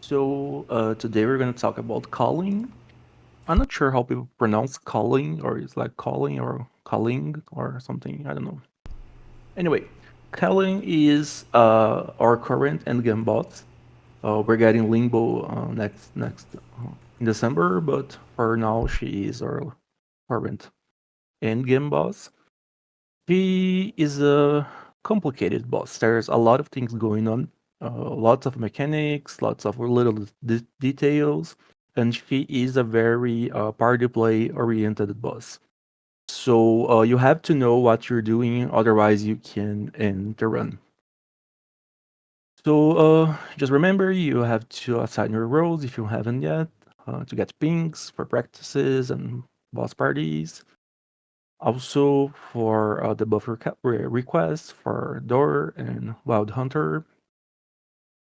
Today we're going to talk about Kaling. I'm not sure how people pronounce Kaling, or it's like calling or Kaling or something. I don't know. Anyway, Kaling is our current endgame boss. We're getting Limbo next in December, but for now she is our current endgame boss. She is a complicated boss. There's a lot of things going on, lots of mechanics, lots of little details, and she is a very party play oriented boss. So you have to know what you're doing, otherwise you can end the run. So just remember, you have to assign your roles if you haven't yet, to get pings for practices and boss parties. Also for the buffer requests for Door and Wild Hunter.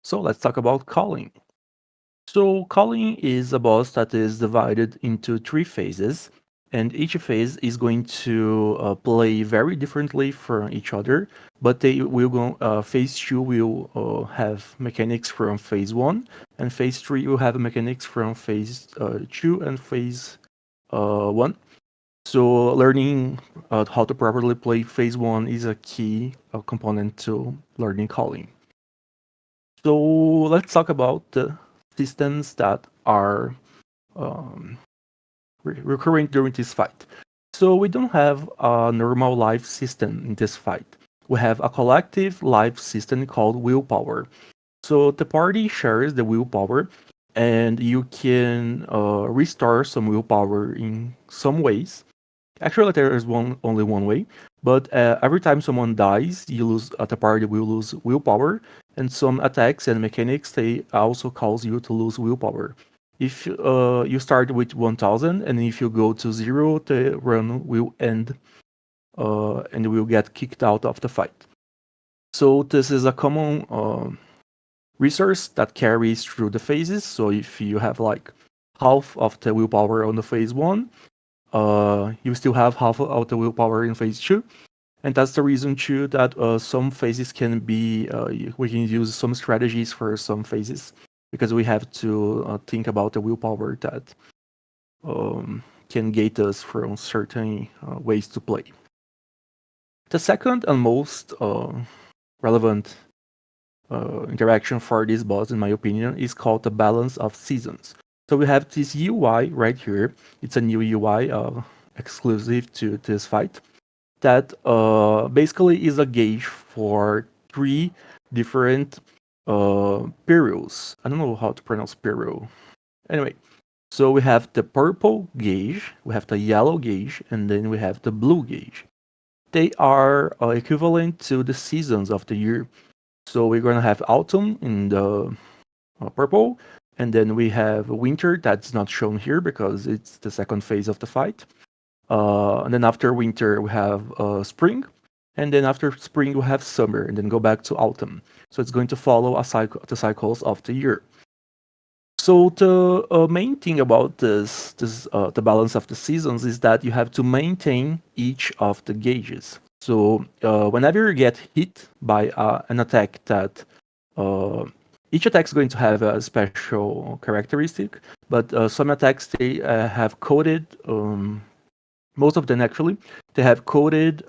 So let's talk about Calling. So Calling is a boss that is divided into three phases, and each phase is going to play very differently from each other. But they will go. Phase two will have mechanics from phase one, and phase three will have mechanics from phase two and phase one. So learning how to properly play phase one is a key component to learning calling. So let's talk about the systems that are um, recurring during this fight. So we don't have a normal life system in this fight. We have a collective life system called willpower. So the party shares the willpower, and you can restore some willpower in some ways. Actually, there is only one way, but every time someone dies, you lose at the party will lose willpower, and some attacks and mechanics they also cause you to lose willpower. If you start with 1,000, and if you go to zero, the run will end, and you will get kicked out of the fight. So this is a common resource that carries through the phases. So if you have like half of the willpower on the phase one, you still have half of the willpower in phase two, and that's the reason too that some phases can be we can use some strategies for some phases because we have to think about the willpower that can gate us from certain ways to play. The second and most relevant interaction for this boss, in my opinion, is called the balance of seasons. So we have this UI right here. It's a new UI exclusive to this fight that basically is a gauge for three different periods. I don't know how to pronounce period. Anyway, so we have the purple gauge, we have the yellow gauge, and then we have the blue gauge. They are equivalent to the seasons of the year. So we're gonna have autumn in the purple, and then we have winter that's not shown here because it's the second phase of the fight. And then after winter, we have spring. And then after spring, we have summer, and then go back to autumn. So it's going to follow the cycles of the year. So the main thing about the balance of the seasons is that you have to maintain each of the gauges. So whenever you get hit by an attack that uh, each attack is going to have a special characteristic, but some attacks they have coded most of them actually they have coded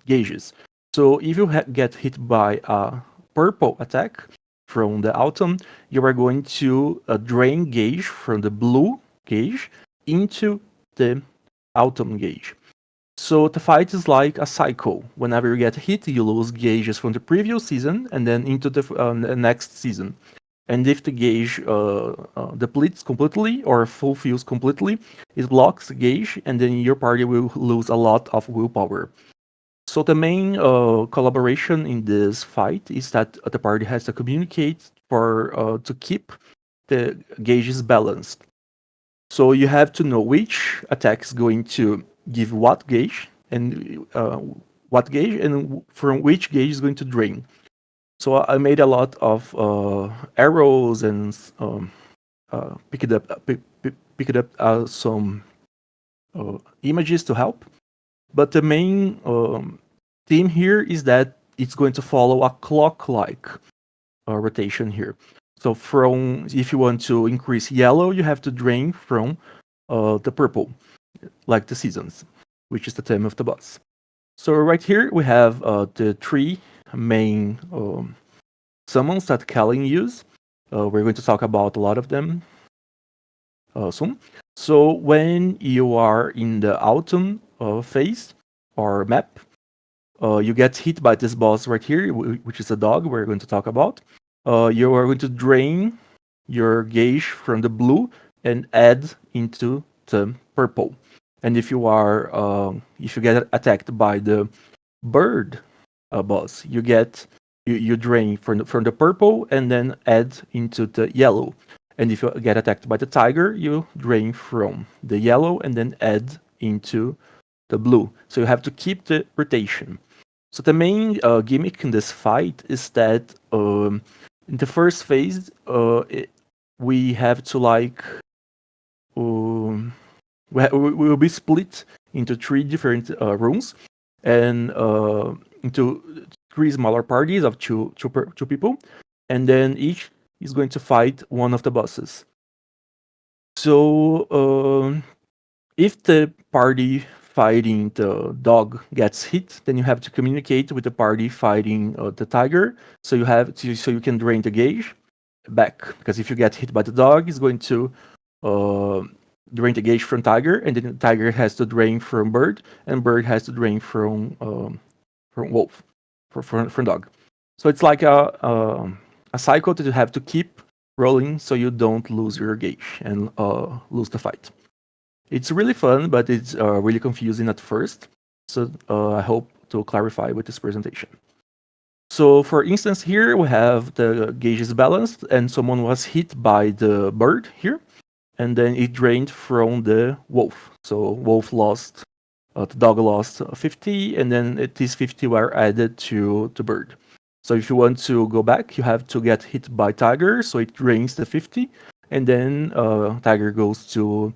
gauges. So if you get hit by a purple attack from the autumn, you are going to drain gauge from the blue gauge into the autumn gauge. So the fight is like a cycle. Whenever you get hit, you lose gauges from the previous season and then into the next season. And if the gauge depletes completely or fulfills completely, it blocks the gauge, and then your party will lose a lot of willpower. So the main collaboration in this fight is that the party has to communicate for to keep the gauges balanced. So you have to know which attack is going to give what gauge, and from which gauge is going to drain. So I made a lot of arrows and picked up some images to help. But the main theme here is that it's going to follow a clock-like rotation here. So from if you want to increase yellow, you have to drain from the purple, like the seasons, which is the theme of the boss. So right here we have the three main summons that Kaling use. We're going to talk about a lot of them soon. So when you are in the autumn phase or map, you get hit by this boss right here, which is a dog we're going to talk about. You are going to drain your gauge from the blue and add into the purple. And if you get attacked by the bird boss, you drain from the purple and then add into the yellow. And if you get attacked by the tiger, you drain from the yellow and then add into the blue. So you have to keep the rotation. So the main gimmick in this fight is that in the first phase, we have to um, we will be split into three different rooms and into three smaller parties of two people, and then each is going to fight one of the bosses. So if the party fighting the dog gets hit, then you have to communicate with the party fighting the tiger. So you can drain the gauge back, because if you get hit by the dog, it's going to uh, drain the gauge from tiger, and then the tiger has to drain from bird, and bird has to drain from wolf, from dog. So it's like a cycle that you have to keep rolling so you don't lose your gauge and lose the fight. It's really fun, but it's really confusing at first. So I hope to clarify with this presentation. So for instance, here we have the gauge is balanced and someone was hit by the bird here, and then it drained from the wolf. So wolf lost, the dog lost 50, and then these 50 were added to the bird. So if you want to go back, you have to get hit by tiger, so it drains the 50, and then tiger goes to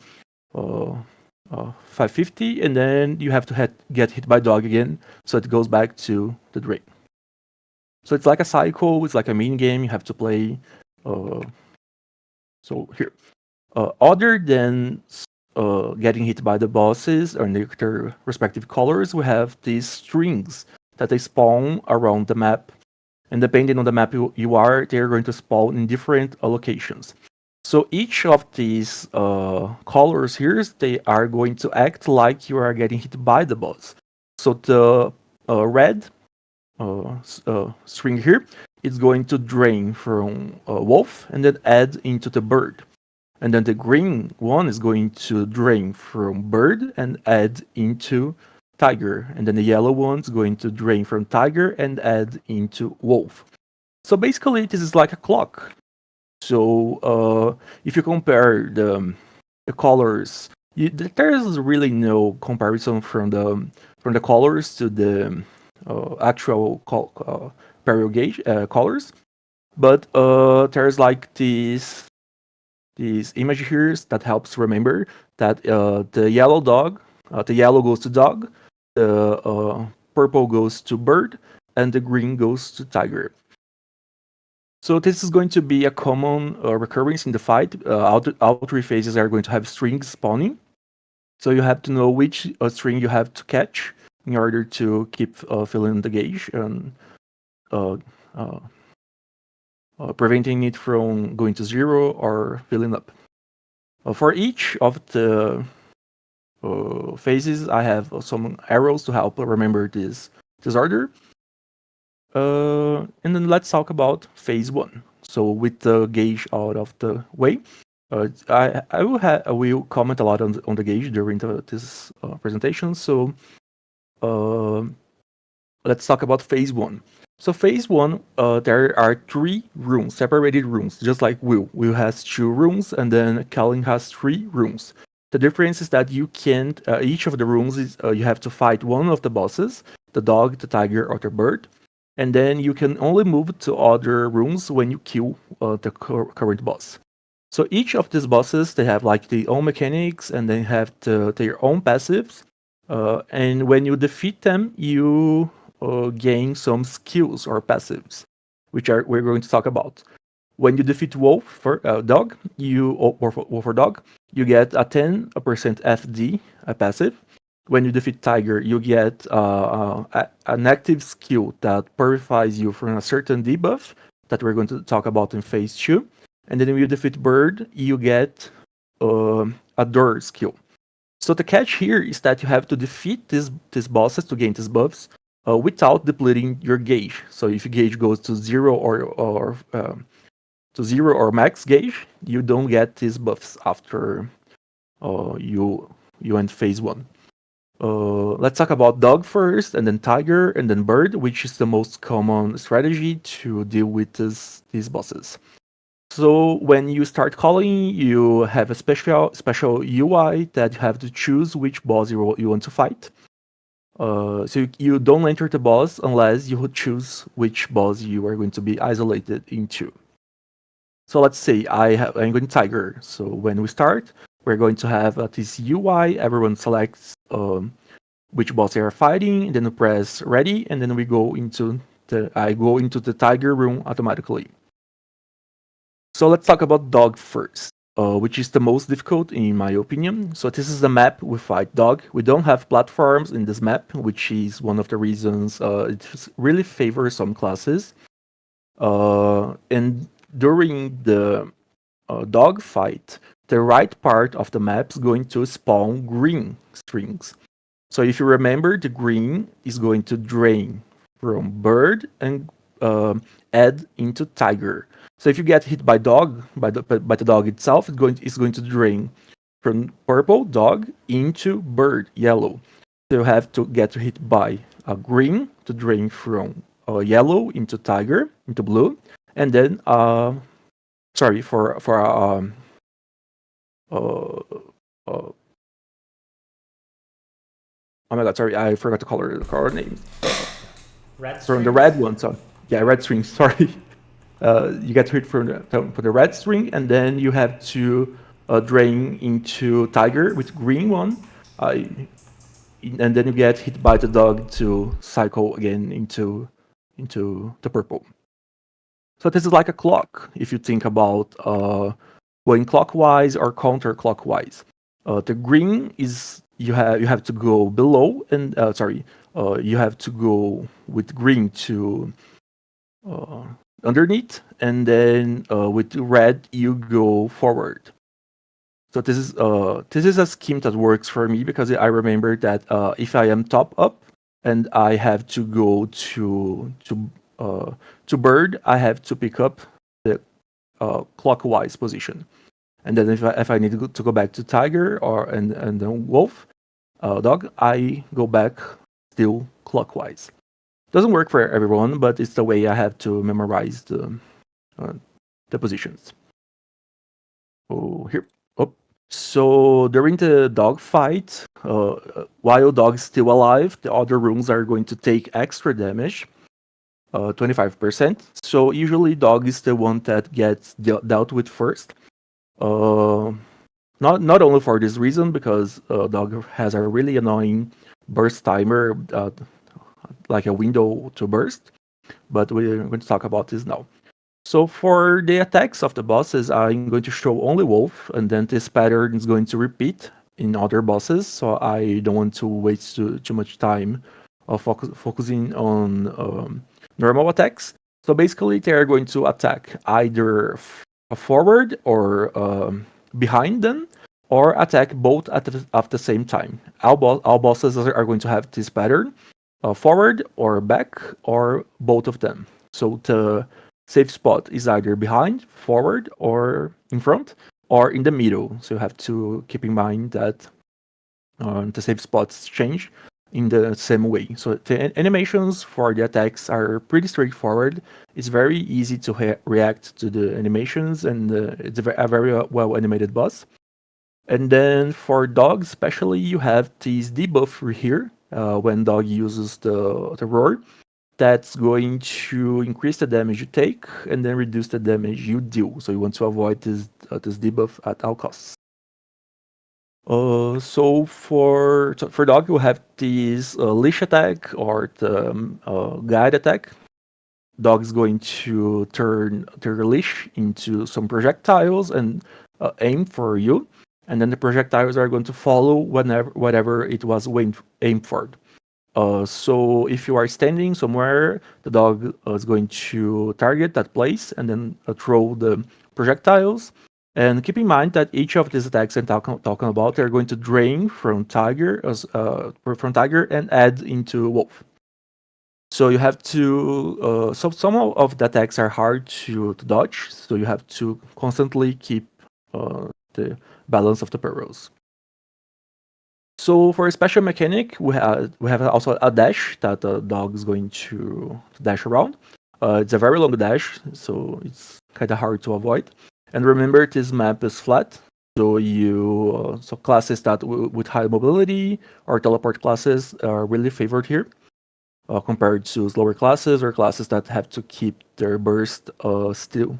550, and then you have to get hit by dog again, so it goes back to the drain. So it's like a cycle, it's like a mini game you have to play. So here, other than getting hit by the bosses or their respective colors, we have these strings that they spawn around the map. And depending on the map you are, they're going to spawn in different locations. So each of these colors here, they are going to act like you are getting hit by the boss. So the red string here is going to drain from wolf and then add into the bird. And then the green one is going to drain from bird and add into tiger. And then the yellow one is going to drain from tiger and add into wolf. So basically, this is like a clock. So if you compare the colors, there is really no comparison from the colors to the actual parallel gauge colors. But there's like this image here that helps remember that the yellow dog, the yellow goes to dog, the purple goes to bird, and the green goes to tiger. So this is going to be a common recurrence in the fight. All three phases are going to have strings spawning. So you have to know which string you have to catch in order to keep filling the gauge and uh, uh, preventing it from going to zero or filling up. For each of the phases, I have some arrows to help remember this order. And then let's talk about phase one. So with the gauge out of the way, I will comment a lot on the gauge during this presentation. So let's talk about phase one. So phase one, there are three rooms, separated rooms, just like Will. Will has two rooms, and then Kaling has three rooms. The difference is that you can't. Each of the rooms is you have to fight one of the bosses, the dog, the tiger, or the bird, and then you can only move to other rooms when you kill the current boss. So each of these bosses, they have like their own mechanics, and they have their own passives. And when you defeat them, you gain some skills or passives, which we're going to talk about. When you defeat wolf for dog, wolf or dog, you get a 10% FD, a passive. When you defeat tiger, you get an active skill that purifies you from a certain debuff that we're going to talk about in phase 2. And then when you defeat bird, you get a door skill. So the catch here is that you have to defeat these bosses to gain these buffs without depleting your gauge. So if your gauge goes to zero or max gauge, you don't get these buffs after you end phase 1. Let's talk about dog first, and then tiger, and then bird, which is the most common strategy to deal with these bosses. So when you start calling, you have a special UI that you have to choose which boss you want to fight. So you don't enter the boss unless you choose which boss you are going to be isolated into. So let's say I'm going tiger. So when we start, we're going to have this UI. Everyone selects which boss they are fighting, and then we press ready, and then I go into the tiger room automatically. So let's talk about dog first, which is the most difficult in my opinion. So this is the map we fight dog. We don't have platforms in this map, which is one of the reasons it really favors some classes. And during the dog fight, the right part of the map is going to spawn green strings. So if you remember, the green is going to drain from bird and add into tiger. So if you get hit by the dog itself, it's going to drain from purple dog into bird yellow. So you have to get hit by a green to drain from yellow into tiger into blue, and then sorry for uh, uh, oh my god, sorry, I forgot to color names. Red From the strings? red one, so yeah, red string. Sorry, you get hit for the red string, and then you have to drain into tiger with green one, and then you get hit by the dog to cycle again into the purple. So this is like a clock if you think about going clockwise or counterclockwise. The green is you have to go below, and you have to go with green to uh, underneath, and then with red you go forward. So this is a scheme that works for me because I remember that if I am top up and I have to go to bird, I have to pick up the clockwise position, and then if I need to go back to tiger and then wolf dog, I go back still clockwise. Doesn't work for everyone, but it's the way I have to memorize uh, the positions. Oh, here. Oh. So during the dog fight, while dog is still alive, the other rooms are going to take extra damage, 25%. So usually dog is the one that gets dealt with first. Uh, not only for this reason, because dog has a really annoying burst timer, like a window to burst. But we're going to talk about this now. So for the attacks of the bosses, I'm going to show only wolf, and then this pattern is going to repeat in other bosses. So I don't want to waste too much time of focusing on normal attacks. So basically, they are going to attack either forward or behind them, or attack both at the same time. All bosses are going to have this pattern, forward or back, or both of them. So the safe spot is either behind, forward, or in front, or in the middle. So you have to keep in mind that the safe spots change in the same way. So the animations for the attacks are pretty straightforward. It's very easy to react to the animations, and it's a very well animated boss. And then for dog, especially, you have this debuff here when dog uses the roar. That's going to increase the damage you take and then reduce the damage you deal. So you want to avoid this debuff at all costs. So for dog, you have this leash attack or the guide attack. Dog is going to turn their leash into some projectiles and aim for you, and then the projectiles are going to follow whenever whatever it was aimed for. So if you are standing somewhere, the dog is going to target that place and then throw the projectiles. And keep in mind that each of these attacks I'm talking about, they're going to drain from tiger and add into wolf. So you have to. So some of the attacks are hard to dodge. So you have to constantly keep the balance of the perils. So for a special mechanic, we have also a dash that the dog is going to dash around. It's a very long dash, so it's kind of hard to avoid. And remember, this map is flat, so so classes that with high mobility or teleport classes are really favored here, compared to slower classes or classes that have to keep their burst still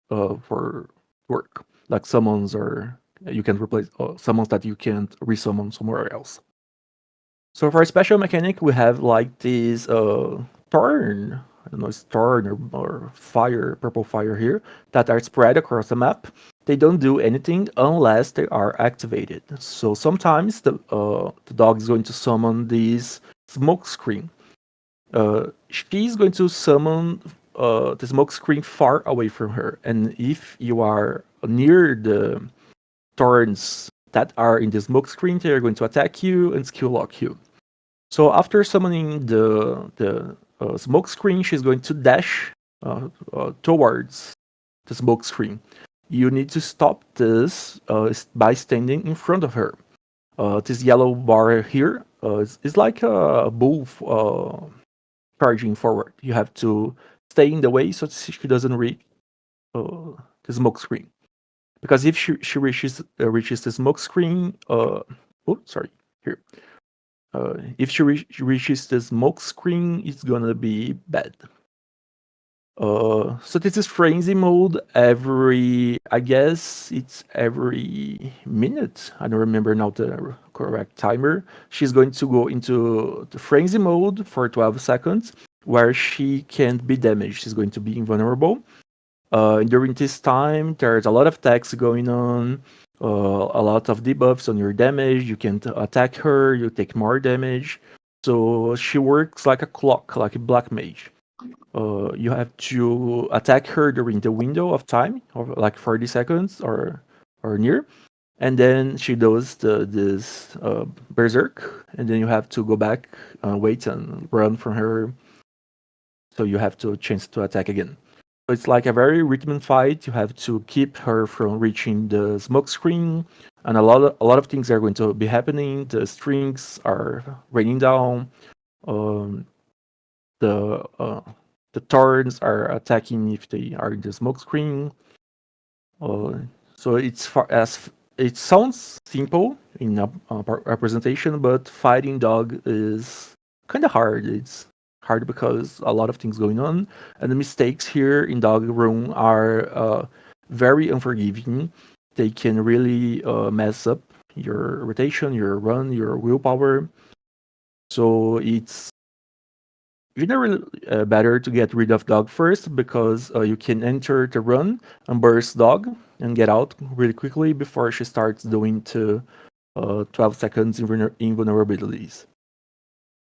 for work, like summons or you can replace summons that you can't resummon somewhere else. So for a special mechanic, we have like this turn. I don't know, it's turn or fire, purple fire here that are spread across the map. They don't do anything unless they are activated. So sometimes the dog is going to summon this smoke screen. She's going to summon the smoke screen far away from her, and if you are near the thorns that are in the smoke screen, they are going to attack you and skill lock you. So after summoning the smoke screen, she's going to dash towards the smoke screen. You need to stop this by standing in front of her. This yellow bar here is like a bull charging forward. You have to stay in the way so she doesn't reach the smoke screen. Because if she reaches the smoke screen, oh sorry, here. If she reaches the smoke screen, it's gonna be bad. So this is frenzy mode I guess it's every minute. I don't remember now the correct timer. She's going to go into the frenzy mode for 12 seconds where she can't be damaged. She's going to be invulnerable. During this time, there's a lot of attacks going on, a lot of debuffs on your damage. You can attack her, you take more damage. So she works like a clock, like a black mage. You have to attack her during the window of time, of like 40 seconds or near, and then she does this berserk, and then you have to go back, wait, and run from her. So you have to chance to attack again. So it's like a very rhythm fight. You have to keep her from reaching the smoke screen, and a lot of things are going to be happening. The strings are raining down. Um, the uh, the turrets are attacking if they are in the smoke screen. Uh, so it sounds simple in a representation, but fighting dog is kind of hard. It's hard because a lot of things going on, and the mistakes here in dog room are very unforgiving. They can really mess up your rotation, your run, your willpower. So it's generally better to get rid of dog first because you can enter the run and burst dog and get out really quickly before she starts doing 12 seconds invulnerabilities.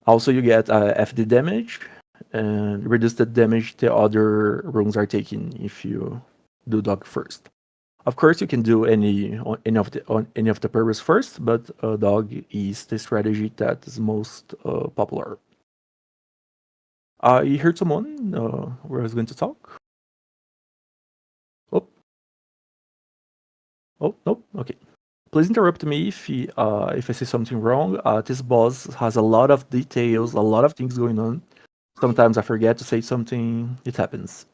Also, you get FD damage and reduce the damage the other runes are taking if you do dog first. Of course, you can do any of the purpose first, but dog is the strategy that is most popular. You heard someone where I was going to talk? Oh, oh, nope. Okay. Please interrupt me if I say something wrong. This boss has a lot of details, a lot of things going on. Sometimes I forget to say something. It happens.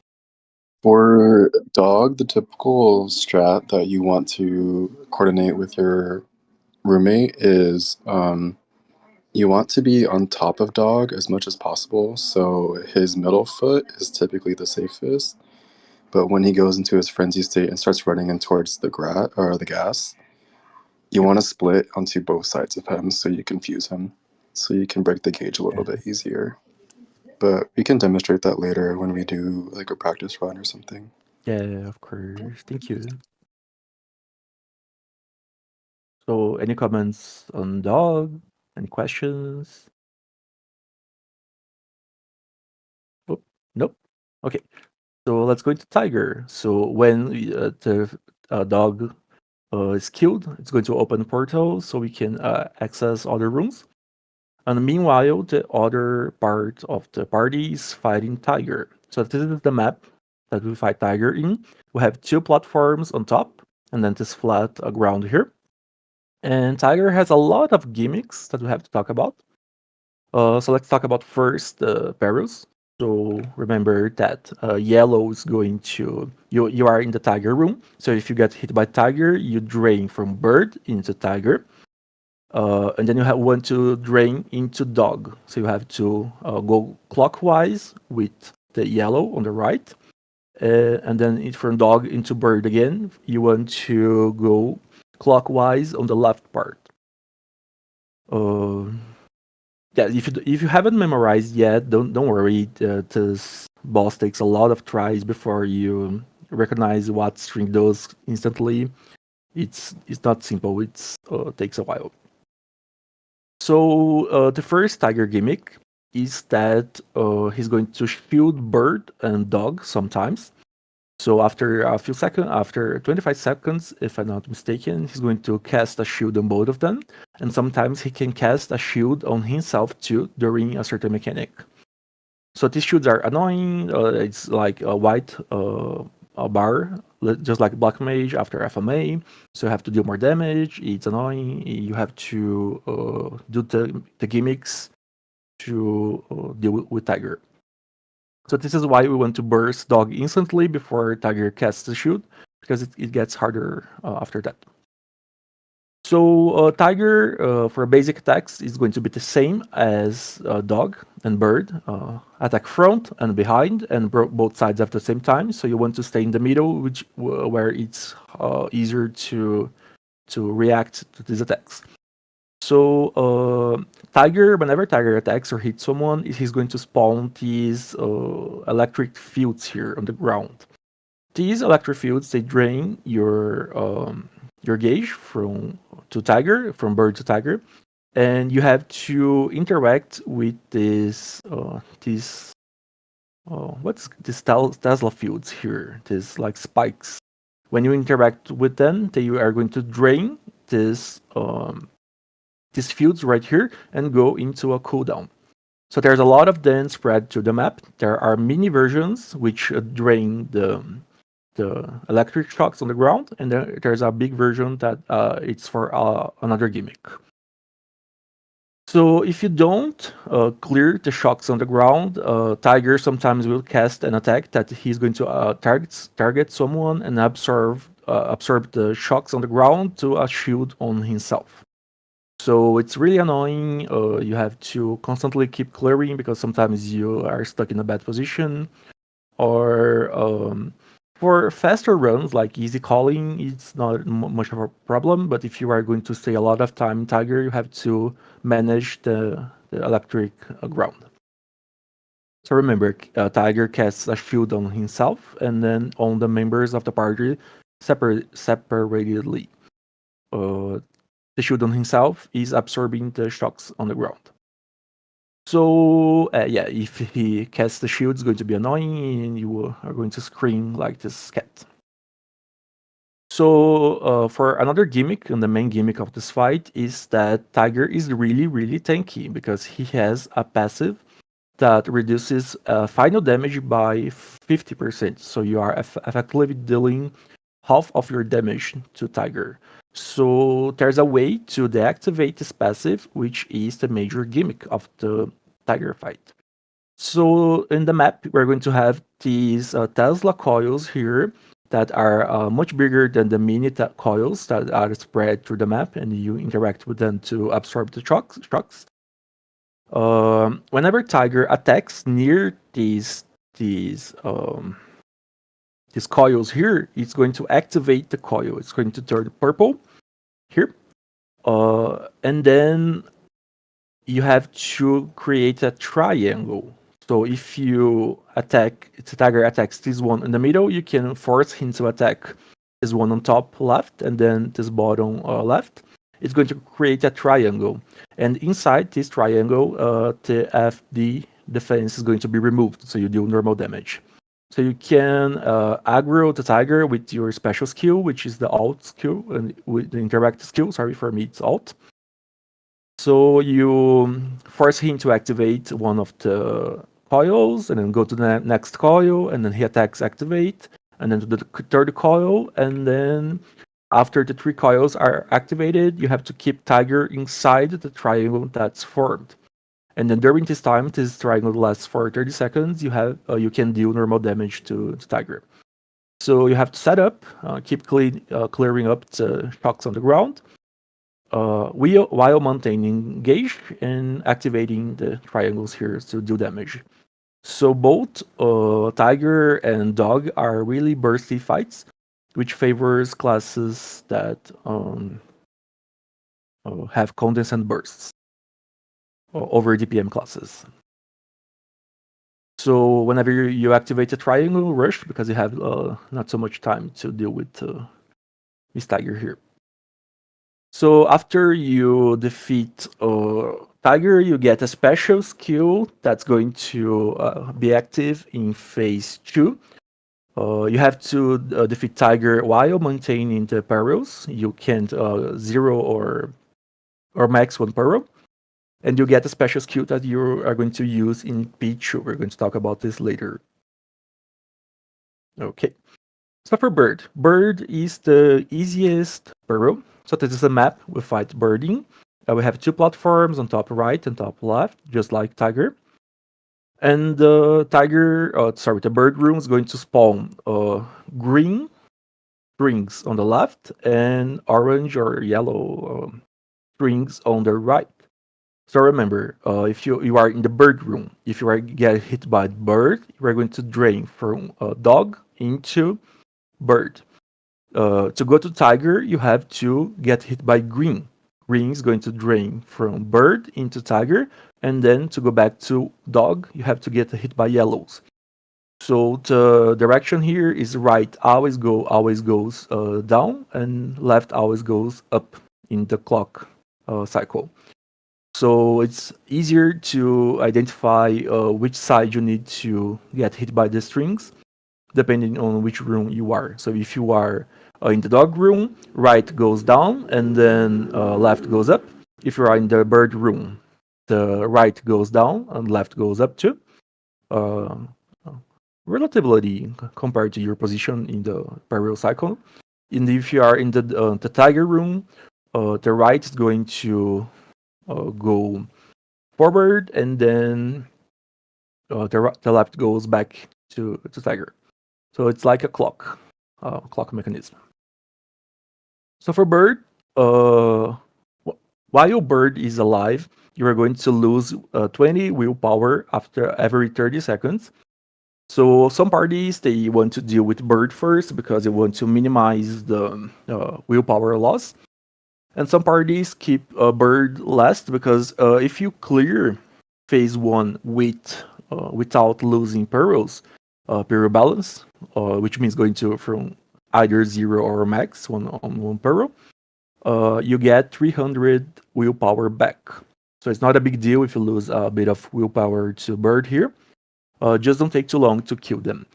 For dog, the typical strat that you want to coordinate with your roommate is you want to be on top of dog as much as possible. So his middle foot is typically the safest. But when he goes into his frenzy state and starts running in towards the gas, you Yep. want to split onto both sides of him so you confuse him, so you can break the gauge a little bit Yes. easier. but we can demonstrate that later when we do like a practice run or something. Yeah, of course. Thank you. So, any comments on dog? Any questions? Oh, nope. Okay. So let's go into tiger. So when the dog is killed, it's going to open a portal so we can access other rooms. And meanwhile, the other part of the party is fighting tiger. So this is the map that we fight tiger in. We have two platforms on top, and then this flat ground here. And tiger has a lot of gimmicks that we have to talk about. So let's talk about first the perils. So remember that yellow is going to you are in the tiger room. So if you get hit by tiger, you drain from bird into tiger, and then you want to drain into dog. So you have to go clockwise with the yellow on the right, and then from dog into bird again. You want to go clockwise on the left part. Uh, yeah, if you haven't memorized yet, don't worry. This boss takes a lot of tries before you recognize what string does instantly. It's not simple. It's takes a while. So the first tiger gimmick is that he's going to shield bird and dog sometimes. So after a few seconds, after 25 seconds, if I'm not mistaken, he's going to cast a shield on both of them, and sometimes he can cast a shield on himself too during a certain mechanic. So these shields are annoying. It's like a white a bar, just like Black Mage after FMA. So you have to deal more damage. It's annoying. You have to do the gimmicks to deal with Tiger. So this is why we want to burst dog instantly before tiger casts the shield, because it gets harder after that. So tiger for basic attacks is going to be the same as dog and bird. Attack front and behind and both sides at the same time. So you want to stay in the middle, where it's easier to react to these attacks. So tiger, whenever tiger attacks or hits someone, he's going to spawn these electric fields here on the ground. These electric fields they drain your gauge from to tiger, from bird to tiger, and you have to interact with these what's this Tesla fields here? These like spikes. When you interact with them, they are going to drain this these fields right here and go into a cooldown. So there's a lot of them spread to the map. There are mini versions which drain the electric shocks on the ground, and there's a big version that it's for another gimmick. So if you don't clear the shocks on the ground, Tiger sometimes will cast an attack that he's going to target someone and absorb the shocks on the ground to a shield on himself. So it's really annoying. You have to constantly keep clearing because sometimes you are stuck in a bad position. Or for faster runs like easy calling, it's not much of a problem. But if you are going to stay a lot of time in Tiger, you have to manage the electric ground. So remember, Tiger casts a shield on himself and then on the members of the party separately. Uh, the shield on himself is absorbing the shocks on the ground. So yeah, if he casts the shield, it's going to be annoying, and you are going to scream like this cat. So for another gimmick, and the main gimmick of this fight is that Tiger is really, really tanky because he has a passive that reduces final damage by 50%. So you are effectively dealing half of your damage to Tiger. So there's a way to deactivate this passive, which is the major gimmick of the Tiger fight. So in the map, we're going to have these Tesla coils here that are much bigger than the mini coils that are spread through the map, and you interact with them to absorb the shocks. Whenever Tiger attacks near these coils here, it's going to activate the coil. It's going to turn purple here, and then you have to create a triangle. So if you attack, if the tiger attacks this one in the middle, you can force him to attack this one on top left and then this bottom left. It's going to create a triangle. And inside this triangle, the FD defense is going to be removed. So you do normal damage. So you can aggro the tiger with your special skill, which is the alt skill, and with the interact skill. Sorry, for me, it's alt. So you force him to activate one of the coils, and then go to the next coil, and then he attacks activate, and then to the third coil, and then after the three coils are activated, you have to keep Tiger inside the triangle that's formed. And then during this time, this triangle lasts for 30 seconds. You can deal normal damage to Tiger. So you have to set up, keep clearing up the shocks on the ground, while maintaining gauge and activating the triangles here to do damage. So both Tiger and Dog are really bursty fights, which favors classes that have condensate bursts over DPM classes. So whenever you activate a triangle rush, because you have not so much time to deal with this Tiger here. So after you defeat Tiger, you get a special skill that's going to be active in phase 2. You have to defeat Tiger while maintaining the perils. You can't zero or max one peril. And you get a special skill that you are going to use in P2. We're going to talk about this later. Okay. So for Bird, Bird is the easiest peril. So this is a map we fight birding. We have two platforms on top right and top left, just like Tiger. And the bird room is going to spawn green strings on the left and orange or yellow strings on the right. So remember, if you are in the bird room, if you are get hit by bird, you are going to drain from dog into bird. To go to tiger, you have to get hit by green. Green is going to drain from bird into tiger, and then to go back to dog, you have to get hit by yellows. So the direction here is right always goes down, and left always goes up in the clock cycle. So it's easier to identify which side you need to get hit by the strings depending on which room you are. So if you are in the dog room, right goes down and then left goes up. If you are in the bird room, the right goes down and left goes up too. Uh, Relatively compared to your position in the parallel cycle. And if you are in the tiger room, the right is going to go forward, and then the left goes back to tiger. So it's like a clock mechanism. So for bird, while bird is alive, you are going to lose 20 willpower after every 30 seconds. So some parties they want to deal with bird first because they want to minimize the willpower loss, and some parties keep bird last because if you clear phase 1 without losing perils, peril balance, which means going to from either 0 or max one peril, you get 300 willpower back. So it's not a big deal if you lose a bit of willpower to bird here. Just don't take too long to kill them.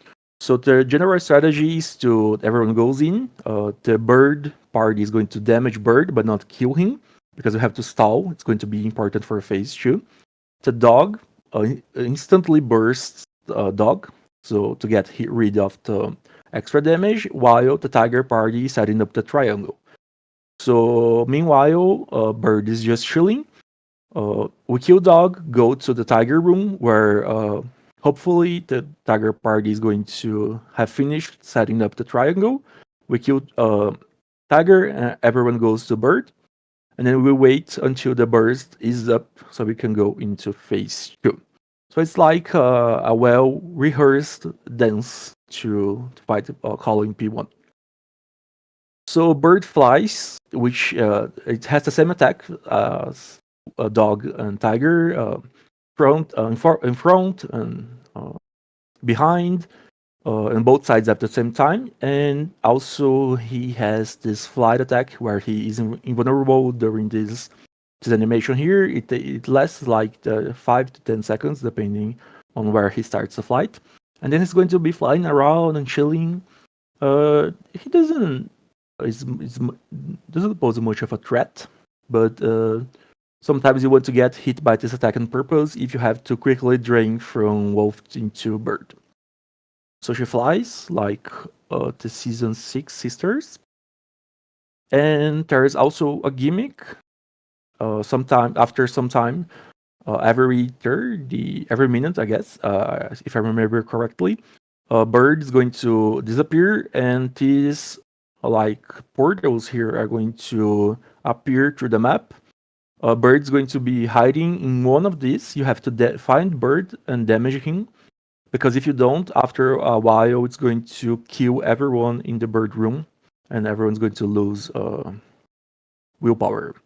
So the general strategy is to everyone goes in. The bird party is going to damage bird but not kill him because you have to stall. It's going to be important for phase 2. The dog instantly bursts dog, so to get rid of the extra damage, while the tiger party is setting up the triangle. So meanwhile, bird is just chilling. We kill dog, go to the tiger room where hopefully the tiger party is going to have finished setting up the triangle. We kill tiger, and everyone goes to bird, and then we wait until the burst is up so we can go into phase 2. So it's like a well rehearsed dance to fight calling P1. So bird flies, which it has the same attack as a dog and tiger. in front and behind, on both sides at the same time. And also he has this flight attack where he is invulnerable during this animation here. It lasts like 5 to 10 seconds depending on where he starts the flight, and then he's going to be flying around and chilling. He is doesn't pose much of a threat, but sometimes you want to get hit by this attack on purpose if you have to quickly drain from wolf into bird. So she flies like the season 6 sisters. And there's also a gimmick. Sometime after some time, every minute, I guess, if I remember correctly, a bird is going to disappear, and these like portals here are going to appear through the map. A bird's going to be hiding in one of these. You have to find bird and damage him, because if you don't, after a while, it's going to kill everyone in the bird room, and everyone's going to lose willpower.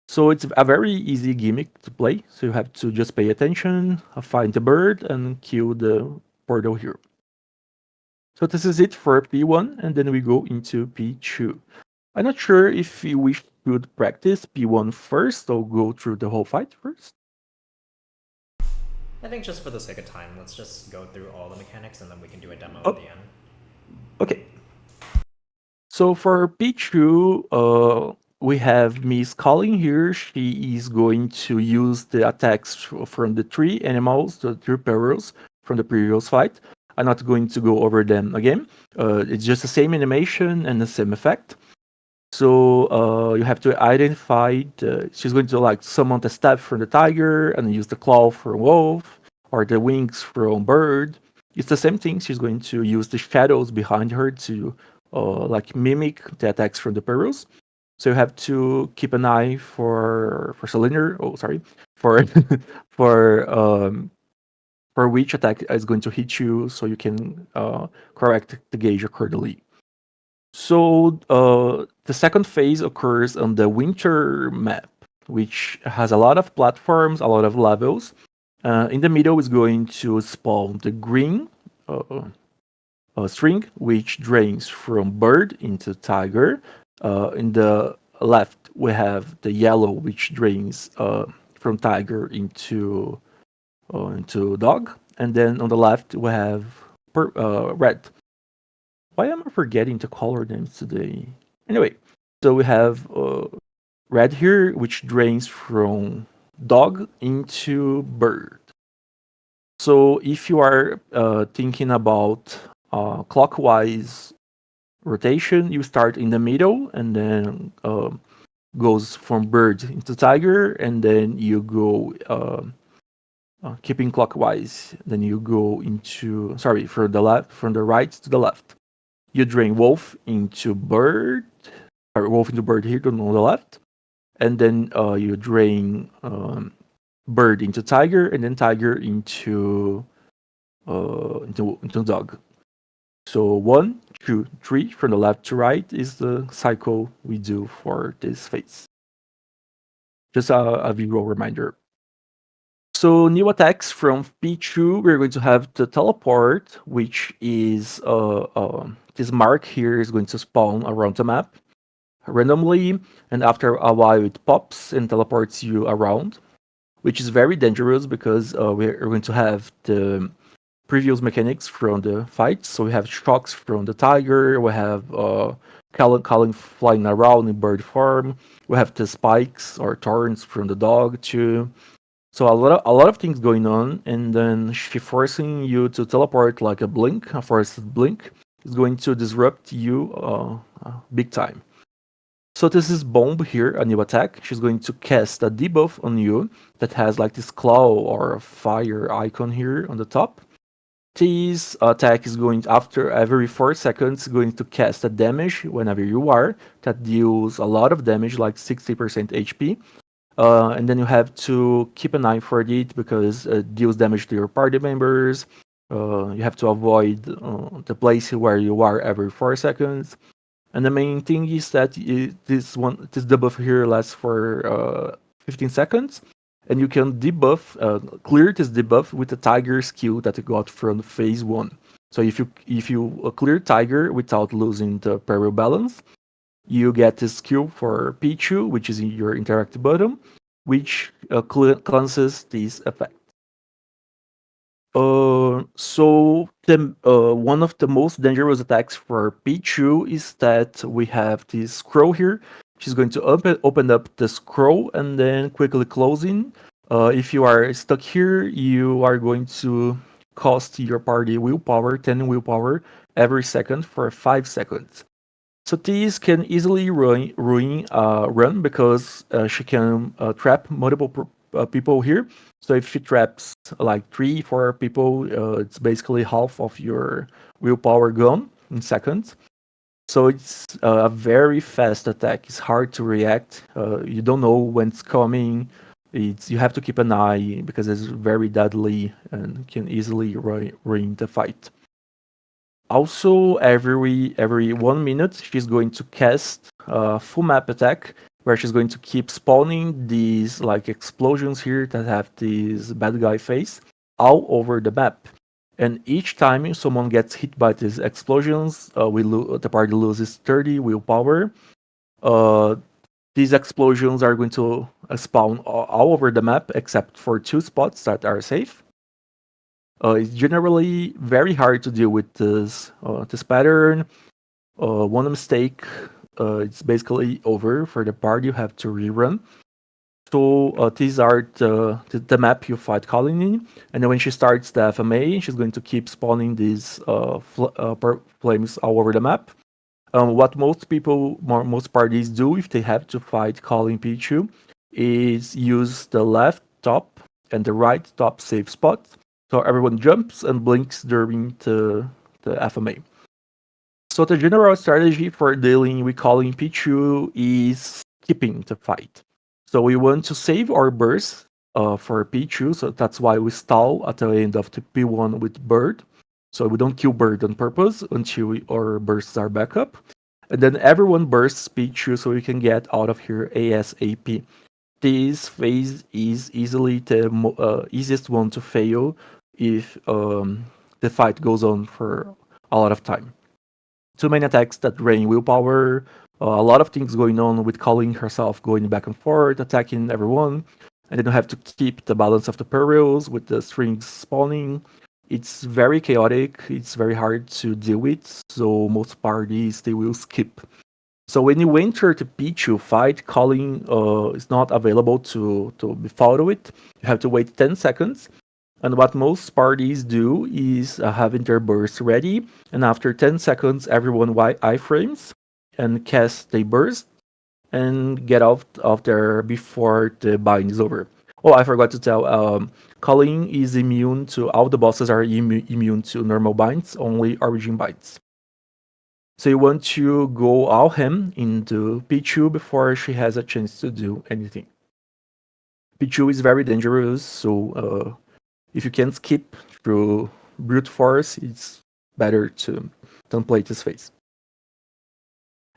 So it's a very easy gimmick to play. So you have to just pay attention, find the bird, and kill the portal here. So this is it for P1, and then we go into P2. I'm not sure if we should practice P1 first or go through the whole fight first. I think just for the sake of time, let's just go through all the mechanics and then we can do a demo Oh, at the end. okay. So for Pichu, we have Miss Kaling here. She is going to use the attacks from the three animals, the three perils from the previous fight. I'm not going to go over them again. It's just the same animation and the same effect. So you have to identify. She's going to like summon the stab from the tiger and use the claw for wolf or the wings from bird. It's the same thing. She's going to use the shadows behind her to like mimic the attacks from the perils. So you have to keep an eye for cylinder. Oh, sorry, for for um, for which attack is going to hit you, so you can correct the gauge accordingly. So the second phase occurs on the winter map, which has a lot of platforms, a lot of levels. In the middle is going to spawn the green uh, string, which drains from bird into tiger. In the left, we have the yellow, which drains from tiger into dog. And then on the left, we have red. Why am I forgetting the color names today? Anyway, so we have red here, which drains from dog into bird. So if you are thinking about clockwise rotation, you start in the middle and then goes from bird into tiger, and then you go keeping clockwise. Then you go into from the right to the left. You drain wolf into bird, or wolf into bird here on the left, and then you drain bird into tiger, and then tiger into dog. So 1, 2, 3 from the left to right is the cycle we do for this phase. Just a visual reminder. So new attacks from Pichu, we're going to have the teleport, which is this mark here is going to spawn around the map randomly, and after a while it pops and teleports you around, which is very dangerous because we're going to have the previous mechanics from the fight. So we have shocks from the tiger, we have Kaling flying around in bird form, we have the spikes or thorns from the dog too. So a lot of things going on, and then she forcing you to teleport like a forced blink, is going to disrupt you big time. So this is Bomb here, a new attack. She's going to cast a debuff on you that has like this claw or fire icon here on the top. This attack is going after every 4 seconds going to cast a damage whenever you are that deals a lot of damage, like 60% HP. And then you have to keep an eye for it because it deals damage to your party members. You have to avoid the place where you are every 4 seconds. And the main thing is that this debuff here lasts for 15 seconds. and you can debuff, clear this debuff with the tiger skill that you got from phase 1. So if you clear tiger without losing the peril balance, you get this skill for Pichu, which is in your interact button, which cleanses this effect. So one of the most dangerous attacks for Pichu is that we have this scroll here. She's going to open up the scroll and then quickly closing. If you are stuck here, you are going to cost your party willpower, 10 willpower every second for 5 seconds. So these can easily ruin run because she can trap multiple people here. So if she traps like 3, 4 people, it's basically half of your willpower gone in seconds. So it's a very fast attack. It's hard to react. You don't know when it's coming. You have to keep an eye because it's very deadly and can easily ruin the fight. Also, every 1 minute, she's going to cast a full map attack, where she's going to keep spawning these like explosions here that have this bad guy face all over the map. And each time someone gets hit by these explosions, the party loses 30 willpower. Uh, these explosions are going to spawn all over the map except for 2 spots that are safe. It's generally very hard to deal with this pattern. One mistake, it's basically over for the party. You have to rerun. So these are the map you fight Kaling in, and then when she starts the FMA, she's going to keep spawning these flames all over the map. What most parties do if they have to fight Kaling Pichu is use the left top and the right top safe spot, so everyone jumps and blinks during the FMA. So the general strategy for dealing with Kaling Pichu is keeping the fight. So we want to save our burst for Pichu, so that's why we stall at the end of the P1 with Bird. So we don't kill Bird on purpose until our bursts are back up. And then everyone bursts Pichu so we can get out of here ASAP. This phase is easily the easiest one to fail if the fight goes on for a lot of time. Too many attacks that drain willpower, a lot of things going on with Kaling herself going back and forth, attacking everyone, and then you have to keep the balance of the perils with the strings spawning. It's very chaotic, it's very hard to deal with, so most parties they will skip. So when you enter the Pichu fight, Kaling is not available to be fought with. You have to wait 10 seconds. And what most parties do is having their burst ready, and after 10 seconds, everyone iframes and cast a burst and get out of there before the bind is over. Oh, I forgot to tell. Kaling is immune to all the bosses are immune to normal binds, only origin binds. So you want to go all him into Pichu before she has a chance to do anything. Pichu is very dangerous, so if you can skip through brute force, it's better to don't play this phase.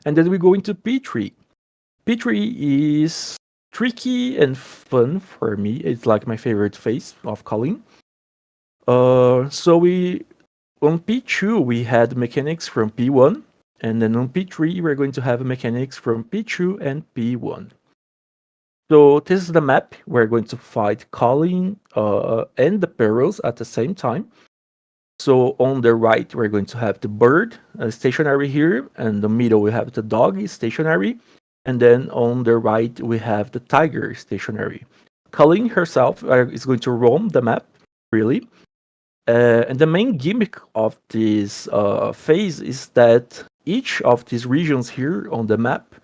And then we go into P3. P3 is tricky and fun for me. It's like my favorite phase of Kaling. So we on P2 we had mechanics from P1, and then on P3 we're going to have mechanics from P2 and P1. So this is the map. We're going to fight Kaling and the perils at the same time. So on the right, we're going to have the bird stationary here, and the middle we have the dog stationary, and then on the right we have the tiger stationary. Kaling herself is going to roam the map really, and the main gimmick of this phase is that each of these regions here on the map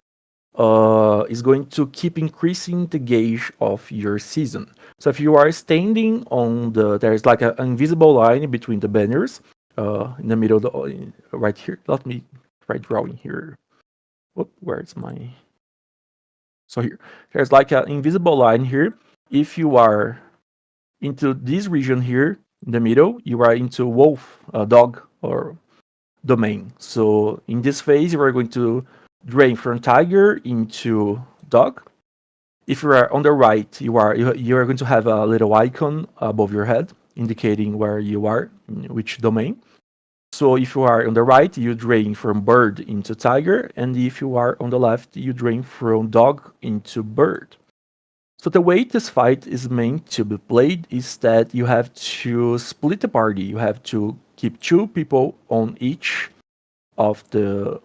is going to keep increasing the gauge of your season. So if you are standing on there's like an invisible line between the banners in the middle, right here. Let me try drawing here. Where's my? So here, there's like an invisible line here. If you are into this region here in the middle, you are into wolf, dog, or domain. So in this phase, we're going to drain from tiger into dog. if you are on the right, you are going to have a little icon above your head indicating where you are, in which domain. So if you are on the right, you drain from bird into tiger, and if you are on the left, you drain from dog into bird. So the way this fight is meant to be played is that you have to split the party. You have to keep two people on each of the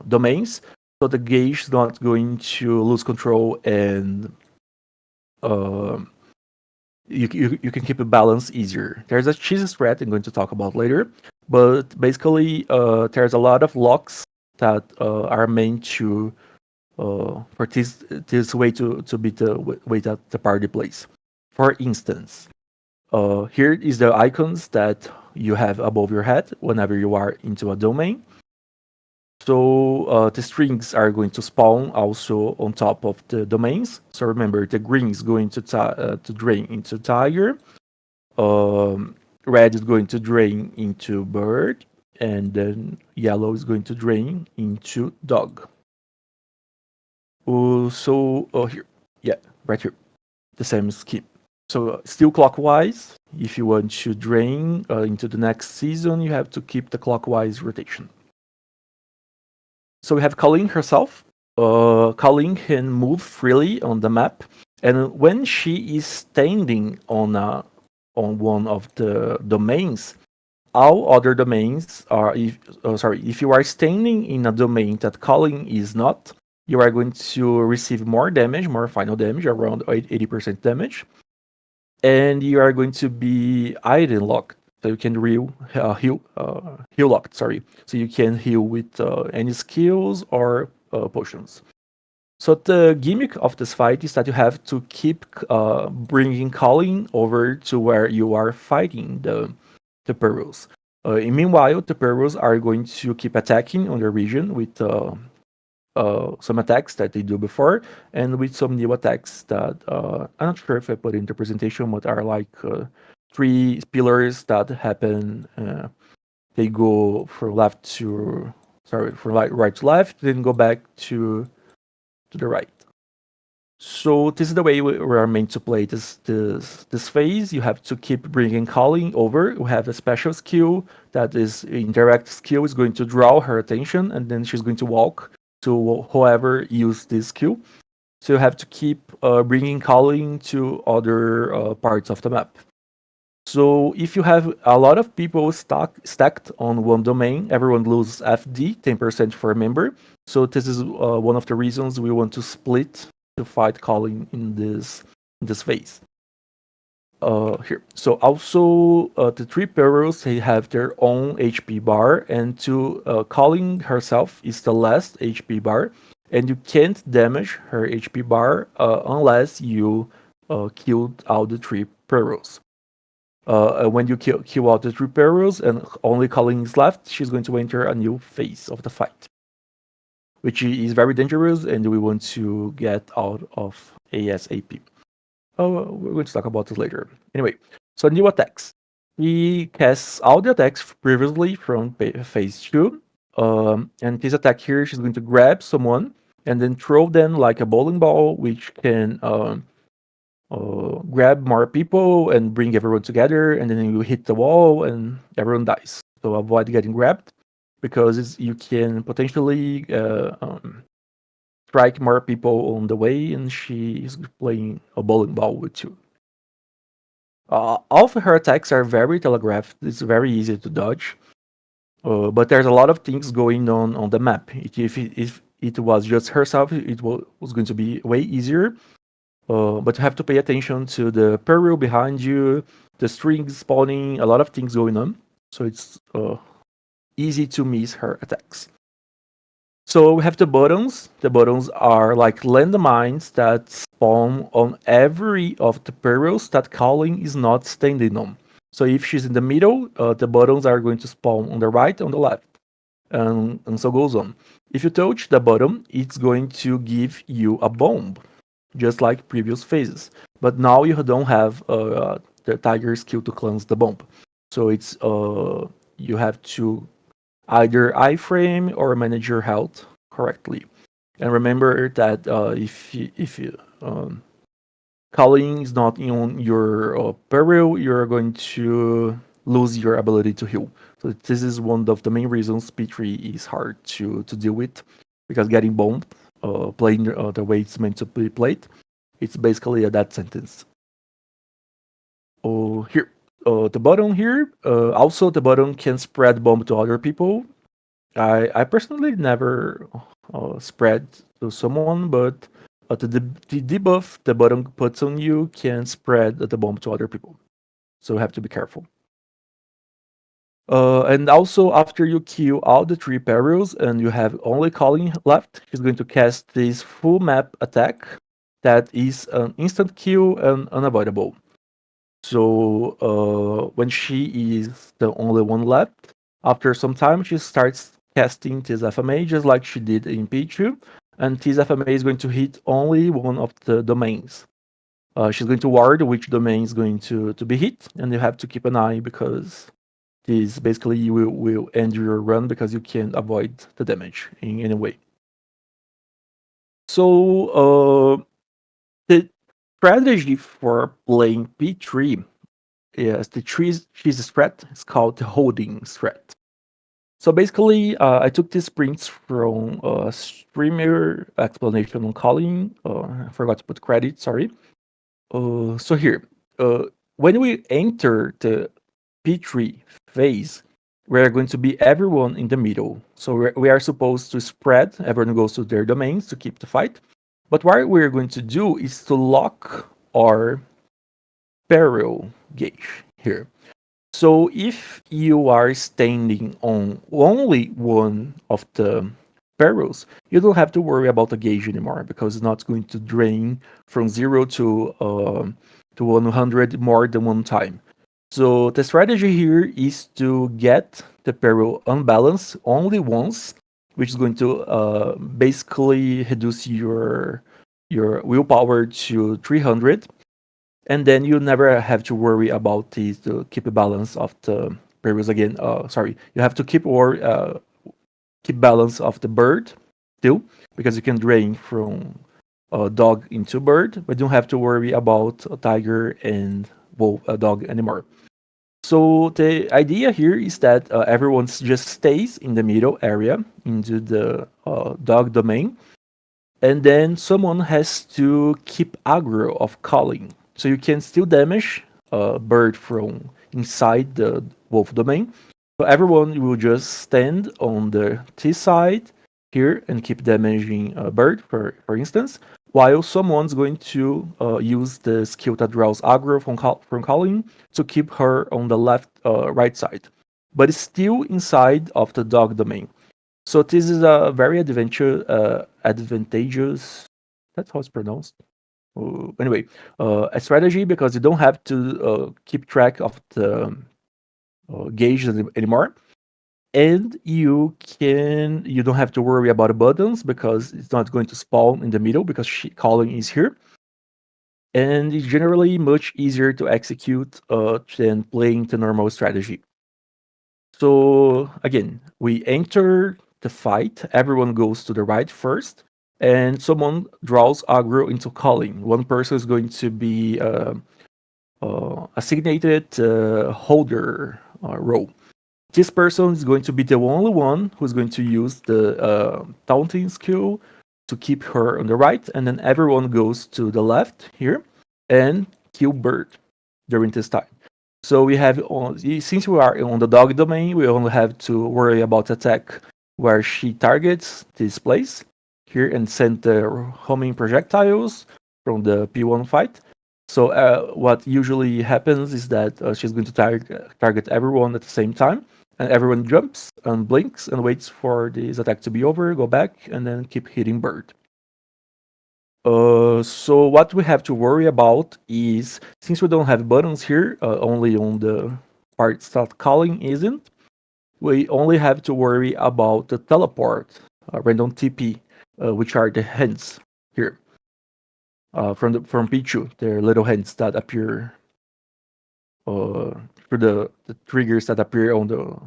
domains, so the gauge is not going to lose control, and uh, you can keep a balance easier. There's a cheese spread I'm going to talk about later, but basically there's a lot of locks that are meant to for this way to be the way that the party plays. For instance, here is the icons that you have above your head whenever you are into a domain. So the strings are going to spawn also on top of the domains. So remember, the green is going to drain into tiger, red is going to drain into bird, and then yellow is going to drain into dog. Here, yeah, right here, the same scheme. So still clockwise. If you want to drain into the next season, you have to keep the clockwise rotation. So we have Kaling herself. Kaling can move freely on the map, and when she is standing on one of the domains, all other domains are. If you are standing in a domain that Kaling is not, you are going to receive more damage, more final damage, around 80% damage, and you are going to be item locked. So you can heal locked. Sorry, so you can heal with any skills or potions. So the gimmick of this fight is that you have to keep bringing Colin over to where you are fighting the perils. Meanwhile, the perils are going to keep attacking on the region with some attacks that they do before, and with some new attacks that I'm not sure if I put in the presentation, but are like three pillars that happen. They go from left to from right to left, then go back to the right. So this is the way we are meant to play this phase. You have to keep bringing Colin over. We have a special skill that is indirect skill is going to draw her attention, and then she's going to walk to whoever used this skill. So you have to keep bringing Colin to other parts of the map. So if you have a lot of people stacked on one domain, everyone loses FD, 10% for a member. So this is one of the reasons we want to split to fight Colin in this phase. Here. So also the three perils they have their own HP bar, and to Colin herself is the last HP bar, and you can't damage her HP bar unless you killed all the three perils. When you kill out the three perils and only Colin is left, she's going to enter a new phase of the fight, which is very dangerous, and we want to get out of ASAP. Oh, we're going to talk about this later. Anyway, so new attacks. He casts all the attacks previously from phase 2. And this attack here, she's going to grab someone and then throw them like a bowling ball, which can grab more people and bring everyone together. And then you hit the wall and everyone dies. So avoid getting grabbed because you can potentially strike more people on the way, and she is playing a bowling ball with you. All of her attacks are very telegraphed. It's very easy to dodge. But there's a lot of things going on the map. If it was just herself, it was going to be way easier. But you have to pay attention to the peril behind you, the strings spawning, a lot of things going on. So it's easy to miss her attacks. So we have the buttons. The buttons are like landmines that spawn on every of the perils that Kaling is not standing on. So if she's in the middle, the buttons are going to spawn on the right, on the left, and so goes on. If you touch the button, it's going to give you a bomb, just like previous phases. But now you don't have the tiger skill to cleanse the bomb. So it's you have to either iframe or manage your health correctly. And remember that if you Kaling is not on your peril, you're going to lose your ability to heal. So this is one of the main reasons P3 is hard to deal with, because getting bombed, playing the way it's meant to be played, it's basically a death sentence. Oh, here, the button here. Also, the button can spread bomb to other people. I personally never spread to someone, but the debuff the button puts on you can spread the bomb to other people. So you have to be careful. And also, after you kill all the three perils and you have only Colin left, he's going to cast this full map attack that is an instant kill and unavoidable. So when she is the only one left, after some time she starts casting this FMA just like she did in P2, and this FMA is going to hit only one of the domains. She's going to ward which domain is going to be hit, and you have to keep an eye because this basically you will end your run because you can't avoid the damage in any way. So the strategy for playing P3. Yes, the cheese threat is called the holding threat. So basically, I took these prints from a streamer explanation on calling. I forgot to put credit, sorry. So here, uh, when we enter the P3 phase, we are going to be everyone in the middle. So we are supposed to spread, everyone goes to their domains to keep the fight. But what we're going to do is to lock our peril gauge here. So if you are standing on only one of the barrels, you don't have to worry about the gauge anymore because it's not going to drain from 0 to 100 more than one time. So the strategy here is to get the barrel unbalanced only once, which is going to basically reduce your willpower to 300, and then you never have to worry about these to keep a balance of the previous again. Sorry, you have to keep balance of the bird still because you can drain from dog into bird, but you don't have to worry about a tiger and wolf dog anymore. So the idea here is that everyone just stays in the middle area into the dog domain, and then someone has to keep aggro of calling. So you can still damage a bird from inside the wolf domain. So everyone will just stand on the T side here and keep damaging a bird, for instance, while someone's going to use the skill that draws aggro from calling to keep her on the right side, but it's still inside of the dog domain. So this is a very advantageous. That's how it's pronounced. Anyway, a strategy because you don't have to keep track of the gauge anymore, and you don't have to worry about the buttons because it's not going to spawn in the middle because calling is here, and it's generally much easier to execute than playing the normal strategy. So again, we enter the fight. Everyone goes to the right first, and someone draws aggro into calling. One person is going to be assignated holder role. This person is going to be the only one who's going to use the taunting skill to keep her on the right, and then everyone goes to the left here and kill bird during this time. So we have since we are on the dog domain, we only have to worry about attack where she targets this place here and send the homing projectiles from the P1 fight. So what usually happens is that she's going to target everyone at the same time, and everyone jumps and blinks and waits for this attack to be over, go back, and then keep hitting bird. So what we have to worry about is since we don't have buttons here, only on the parts that calling isn't, we only have to worry about the teleport, random TP, which are the hands here from Pichu, the little hands that appear through the triggers that appear on the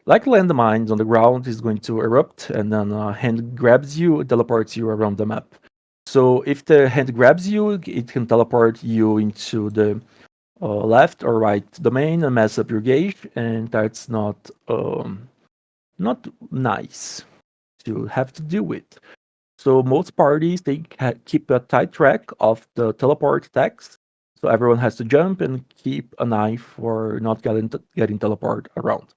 like landmines on the ground is going to erupt, and then a hand grabs you, teleports you around the map. So if the hand grabs you, it can teleport you into the left or right domain and mess up your gauge, and that's not nice to have to deal with. So most parties they keep a tight track of the teleport attacks. So everyone has to jump and keep an eye for not getting teleport around.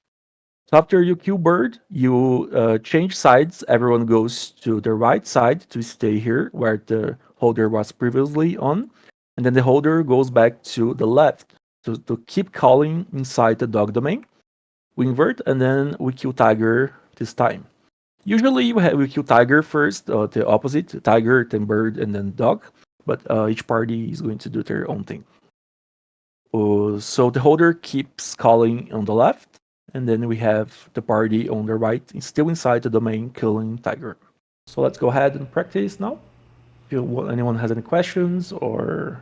So after you kill bird, you change sides. Everyone goes to the right side to stay here where the holder was previously on, and then the holder goes back to the left to keep calling inside the dog domain. We invert and then we kill tiger this time. Usually we kill tiger first, the opposite, tiger, then bird, and then dog. But each party is going to do their own thing. So the holder keeps calling on the left, and then we have the party on the right, still inside the domain, killing tiger. So let's go ahead and practice now. If anyone has any questions or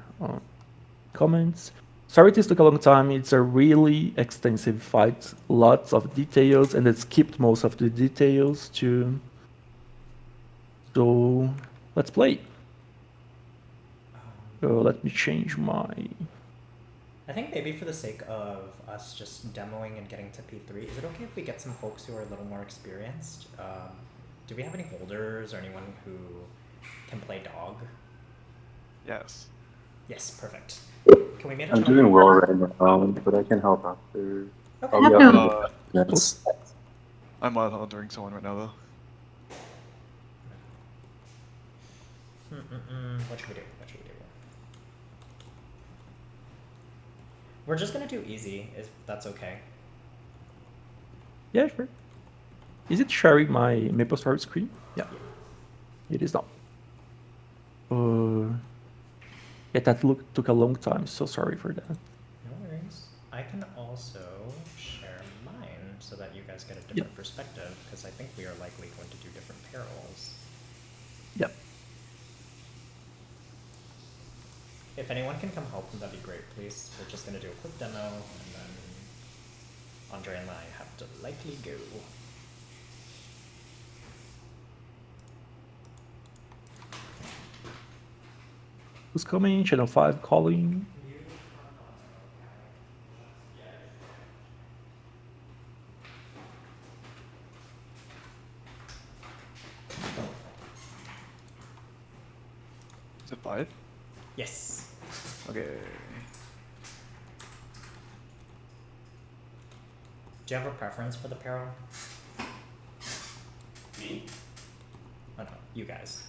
comments. Sorry this took a long time. It's a really extensive fight, lots of details, and it skipped most of the details too. So let's play. Let me change my. I think maybe for the sake of us just demoing and getting to P3, is it okay if we get some folks who are a little more experienced? Do we have any holders or anyone who can play dog? Yes. Yes, perfect. Can we meet a I'm gentleman? doing well right now, but I can help after. Okay. Oh, yeah, Uh, yes. I'm monitoring someone right now, though. What should we do? What should we do? We're just gonna do easy, if that's okay. Yeah, sure. Is it sharing my MapleStory screen? Yeah, it is not. Yeah, that took a long time. So sorry for that. No worries. I can also share mine so that you guys get a different perspective, because I think we are likely going to do different perils. Yep. If anyone can come help, that'd be great, please. We're just gonna do a quick demo, and then Andre and I have to likely go. Who's coming? Channel 5 calling. Is it 5? Yes. Okay. Do you have a preference for the peril? Me? Oh no, you guys.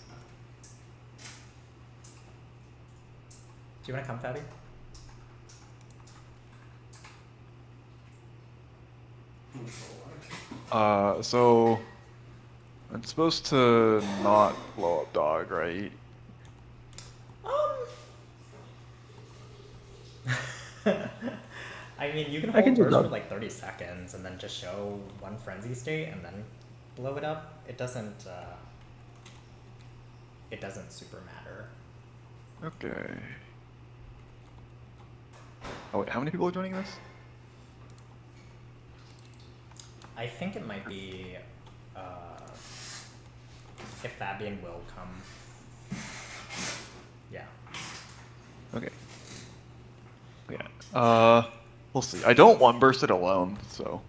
Do you wanna come, Fabi? So I'm supposed to not blow up dog, right? I mean, you can I can hold do burst for that. like 30 seconds and then just show one frenzy state and then blow it up. It doesn't super matter. Okay. Oh wait, how many people are joining this? I think it might be if Fabian will come. Yeah. Okay. Yeah. We'll see. I don't want burst it alone, so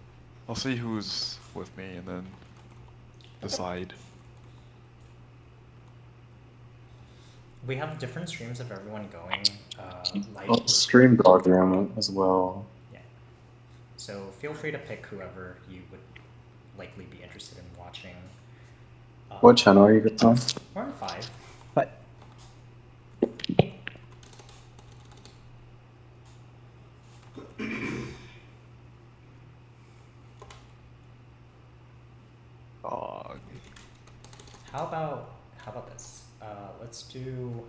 I'll see who's with me and then decide. We have different streams of everyone going. I'll stream Doggram as well. Yeah. So feel free to pick whoever you would likely be interested in watching. What channel are you guys on? We're on 5. But Dog. How about this? Let's do.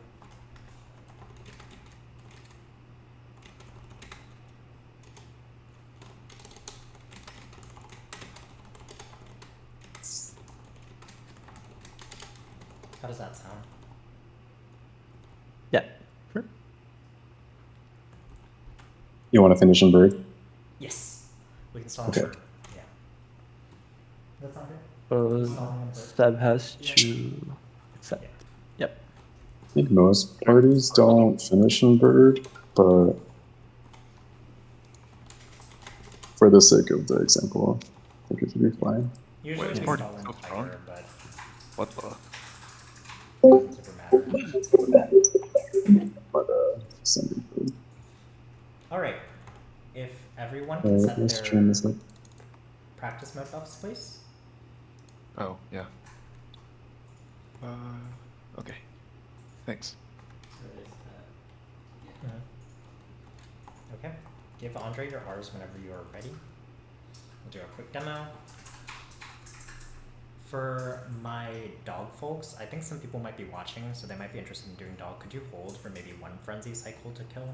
How does that sound? yeah, sure. You want to finish in Bird? Yes. We can start Okay. on bird. Yeah. That sound good? Seb has to accept. Yeah. Yep. think most parties don't finish in bird, but for the sake of the example, I think it should be fine. Usually Wait, we party stall in so strong. tiger, but What the? doesn't super matter. But sending bird. All right. If everyone can set Let's turn their this up. practice mode buffs, please. Oh, yeah. Okay. Thanks. Mhm. Okay. Give Andre your R's whenever you are ready. We'll do a quick demo. For my dog folks, I think some people might be watching, so they might be interested in doing dog. Could you hold for maybe one frenzy cycle to kill?